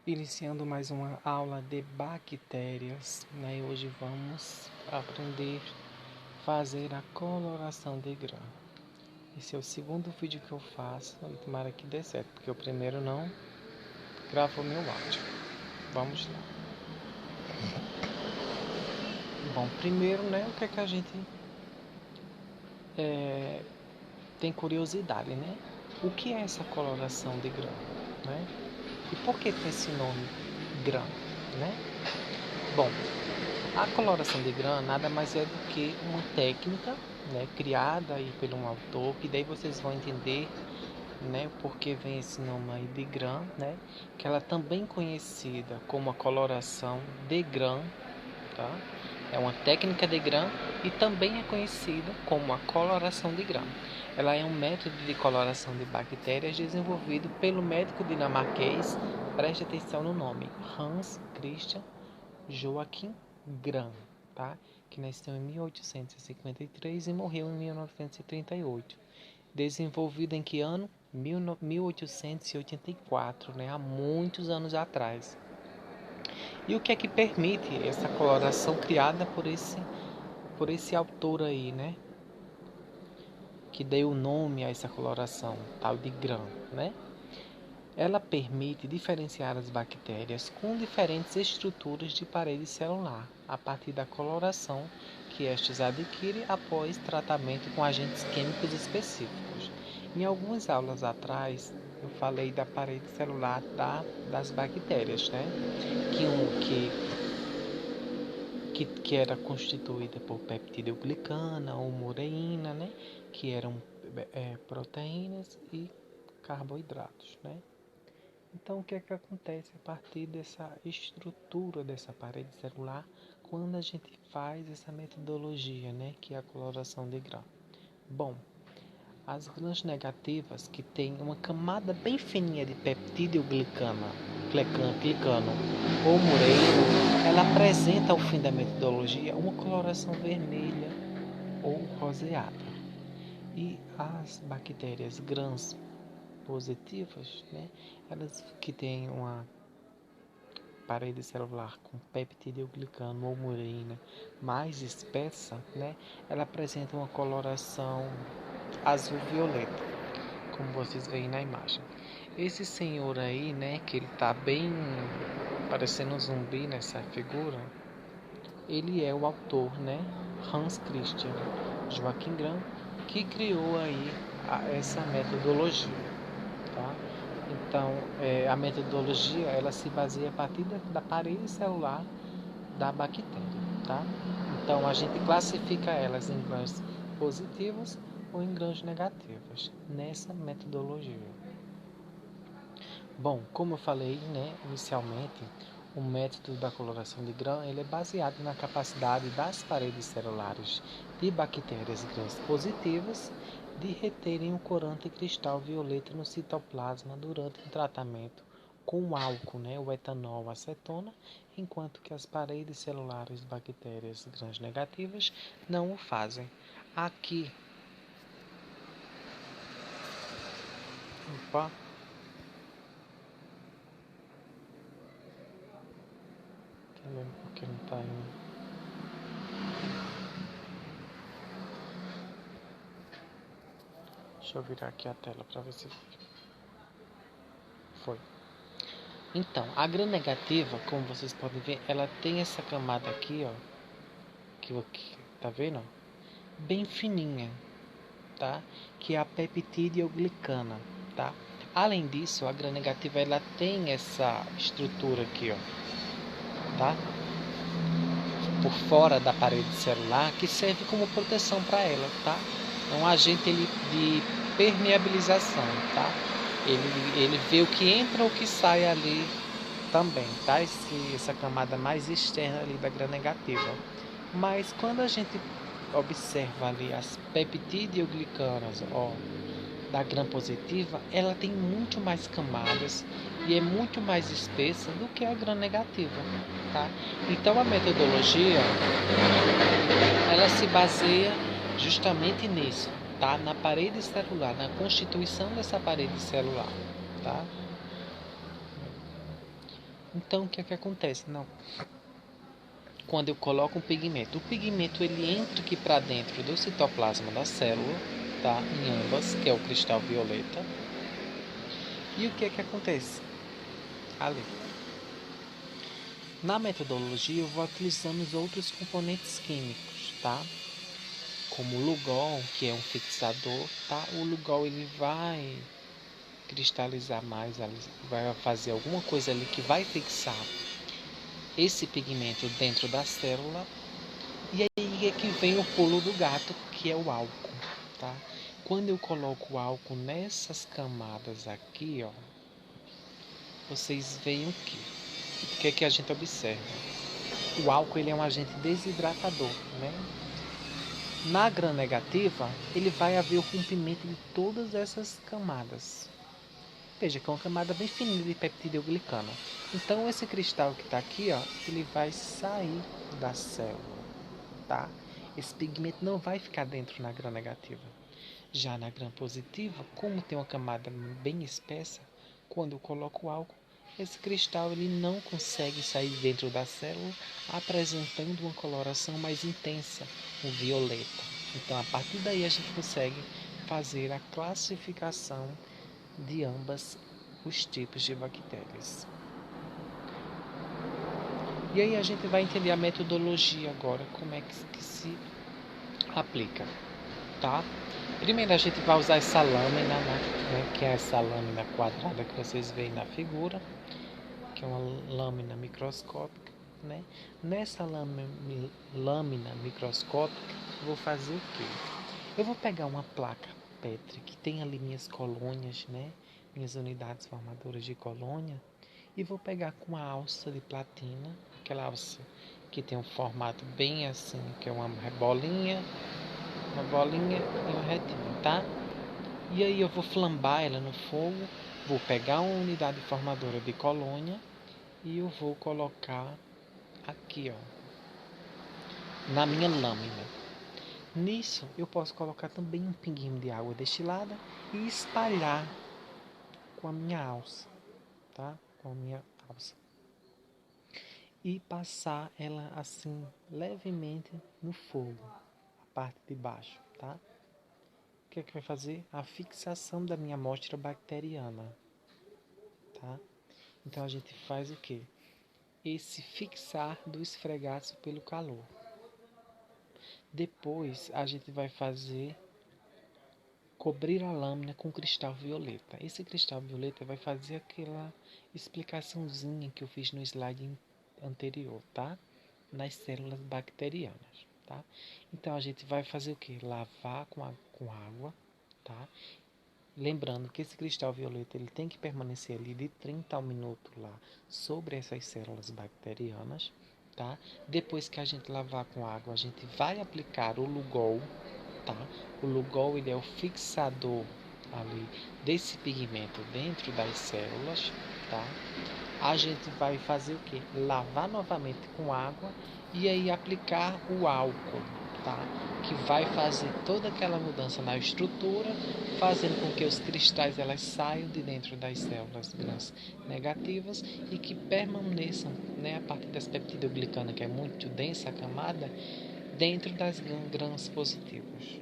Iniciando mais uma aula de bactérias, né? E hoje vamos aprender a fazer a coloração de grã. Esse é o segundo vídeo que eu faço e tomara que dê certo, porque o primeiro não gravou meu áudio. Vamos lá. Bom, primeiro, né, o que é que a gente tem curiosidade, né? O que é essa coloração de grã, né? E por que tem esse nome grã, né? Bom, a coloração de grã nada mais é do que uma técnica, né, criada aí por um autor, que daí vocês vão entender, né, por que vem esse nome aí de grã, né, que ela também conhecida como a coloração de grã, tá? É uma técnica de grã e também é conhecida como a coloração de grã. Ela é um método de coloração de bactérias desenvolvido pelo médico dinamarquês, preste atenção no nome, Hans Christian Joachim Grahn, tá? Que nasceu em 1853 e morreu em 1938. Desenvolvido em que ano? 1884, né? Há muitos anos atrás. E o que é que permite essa coloração criada por esse autor aí, né? Que deu o nome a essa coloração, tal de Grahn, né? Ela permite diferenciar as bactérias com diferentes estruturas de parede celular, a partir da coloração que estas adquirem após tratamento com agentes químicos específicos. Em algumas aulas atrás, eu falei da parede celular das bactérias, né? Que era constituída por peptidoglicana ou mureína, né? Que eram proteínas e carboidratos, né? Então, o que é que acontece a partir dessa estrutura dessa parede celular quando a gente faz essa metodologia, né, que é a coloração de grã? Bom, as grãs negativas, que têm uma camada bem fininha de peptidoglicano ou mureína, ela apresenta ao fim da metodologia uma coloração vermelha ou roseada. E as bactérias grãs positivas, né? Elas que têm uma parede celular com peptidoglicano ou mureína mais espessa, né? Ela apresenta uma coloração azul-violeta, como vocês veem na imagem. Esse senhor aí, né, que ele tá bem parecendo um zumbi nessa figura, ele é o autor, né, Hans Christian Joachim Grahn, que criou aí essa metodologia, tá? Então, a metodologia ela se baseia a partir da parede celular da bactéria, tá? Então, a gente classifica elas em grãs positivas ou em grãs negativas nessa metodologia. Bom, como eu falei, né, inicialmente, o método da coloração de grã ele é baseado na capacidade das paredes celulares de bactérias grãs positivas de reterem o corante cristal violeta no citoplasma durante o tratamento com o álcool, né, o etanol, acetona, enquanto que as paredes celulares de bactérias grãs negativas não o fazem. Aqui, opa, porque não está indo. Deixa eu virar aqui a tela para ver se foi. Então, a grã negativa, como vocês podem ver, ela tem essa camada aqui, ó, que tá vendo? Bem fininha, tá? Que é a peptidoglicana, tá? Além disso, a grã negativa ela tem essa estrutura aqui, ó, tá? Por fora da parede celular, que serve como proteção para ela, tá? É um agente de permeabilização, tá? Ele vê o que entra ou o que sai ali também, tá? Essa camada mais externa ali da grã negativa. Mas quando a gente observa ali as peptidioglicanas, ó, da grã positiva, ela tem muito mais camadas e é muito mais espessa do que a grã negativa, tá? Então a metodologia ela se baseia justamente nisso, tá? Na parede celular, na constituição dessa parede celular, tá? Então, o que é que acontece? Não. Quando eu coloco um pigmento, o pigmento ele entra aqui para dentro do citoplasma da célula, tá? Em ambas, que é o cristal violeta. E o que é que acontece? Ali. Na metodologia, eu vou utilizando os outros componentes químicos, tá? Como o Lugol, que é um fixador, tá? O Lugol ele vai cristalizar mais, vai fazer alguma coisa ali que vai fixar esse pigmento dentro da célula. E aí é que vem o pulo do gato, que é o álcool, tá? Quando eu coloco o álcool nessas camadas aqui, ó, vocês veem o quê? O que é que a gente observa? O álcool ele é um agente desidratador, né? Na gram-negativa, ele vai haver o rompimento de todas essas camadas. Veja que é uma camada bem fininha de peptidoglicano. Então esse cristal que está aqui, ó, ele vai sair da célula, tá? Esse pigmento não vai ficar dentro na gram-negativa. Já na gram-positiva, como tem uma camada bem espessa, quando eu coloco o álcool, esse cristal ele não consegue sair dentro da célula, apresentando uma coloração mais intensa, o violeta. Então, a partir daí a gente consegue fazer a classificação de ambas os tipos de bactérias. E aí a gente vai entender a metodologia agora, como é que se aplica, tá? Primeiro a gente vai usar essa lâmina, né, que é essa lâmina quadrada que vocês veem na figura, que é uma lâmina microscópica, né? Nessa lâmina microscópica, eu vou fazer o quê? Eu vou pegar uma placa Petri que tem ali minhas colônias, né? Minhas unidades formadoras de colônia, e vou pegar com uma alça de platina, aquela alça que tem um formato bem assim, que é uma bolinha e uma retinha, tá? E aí eu vou flambar ela no fogo, vou pegar uma unidade formadora de colônia e eu vou colocar aqui, ó, na minha lâmina. Nisso eu posso colocar também um pinguinho de água destilada e espalhar com a minha alça, tá? Com a minha alça. E passar ela assim levemente no fogo, a parte de baixo, tá? O que é que vai fazer? A fixação da minha amostra bacteriana, tá? Então a gente faz o quê? Esse fixar do esfregaço pelo calor. Depois a gente vai fazer cobrir a lâmina com cristal violeta. Esse cristal violeta vai fazer aquela explicaçãozinha que eu fiz no slide anterior, tá? Nas células bacterianas, tá? Então a gente vai fazer o quê? Lavar com água, tá? Lembrando que esse cristal violeta ele tem que permanecer ali de 30 a 1 minuto lá sobre essas células bacterianas, tá? Depois que a gente lavar com água, a gente vai aplicar o Lugol, tá? O Lugol ele é o fixador ali desse pigmento dentro das células, tá? A gente vai fazer o que? Lavar novamente com água e aí aplicar o álcool, tá? Que vai fazer toda aquela mudança na estrutura, fazendo com que os cristais elas saiam de dentro das células grãs negativas e que permaneçam, né, a partir das peptidoglicana, que é muito densa a camada, dentro das grãs positivas.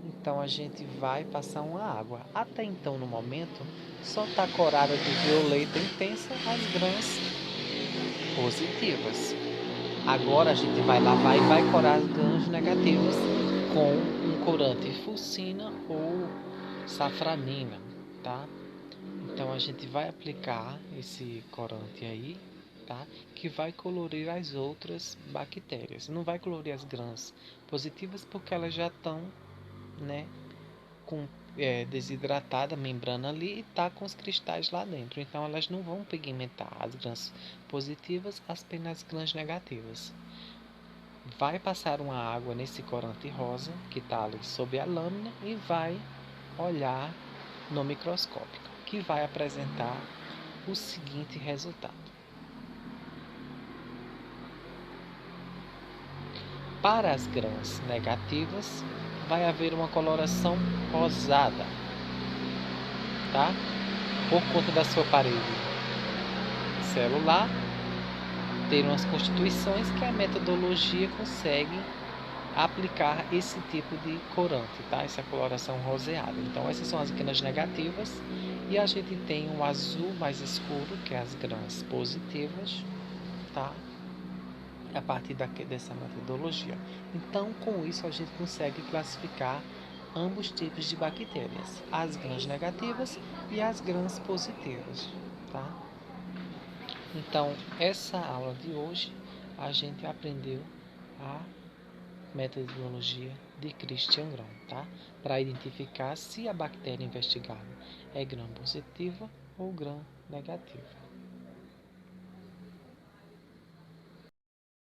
Então a gente vai passar uma água. Até então, no momento, só está corada de violeta intensa as grãs positivas. Agora a gente vai lavar e vai corar as grãs negativas com um corante fucina ou safranina, tá? Então a gente vai aplicar esse corante aí, tá? Que vai colorir as outras bactérias. Não vai colorir as grãs positivas porque elas já estão, né, com desidratada a membrana ali e está com os cristais lá dentro. Então elas não vão pigmentar as grãs positivas, apenas as grãs negativas. Vai passar uma água nesse corante rosa que está ali sob a lâmina e vai olhar no microscópio, que vai apresentar o seguinte resultado. Para as grãs negativas, vai haver uma coloração rosada, tá? Por conta da sua parede celular, ter umas constituições que a metodologia consegue aplicar esse tipo de corante, tá? Essa coloração roseada. Então essas são as grãs negativas e a gente tem um azul mais escuro, que é as grãs positivas, tá? A partir dessa metodologia. Então com isso a gente consegue classificar ambos tipos de bactérias, as grãs negativas e as grãs positivas, tá? Então essa aula de hoje a gente aprendeu a metodologia de Christian Gram, tá? Para identificar se a bactéria investigada é gram positiva ou gram negativa.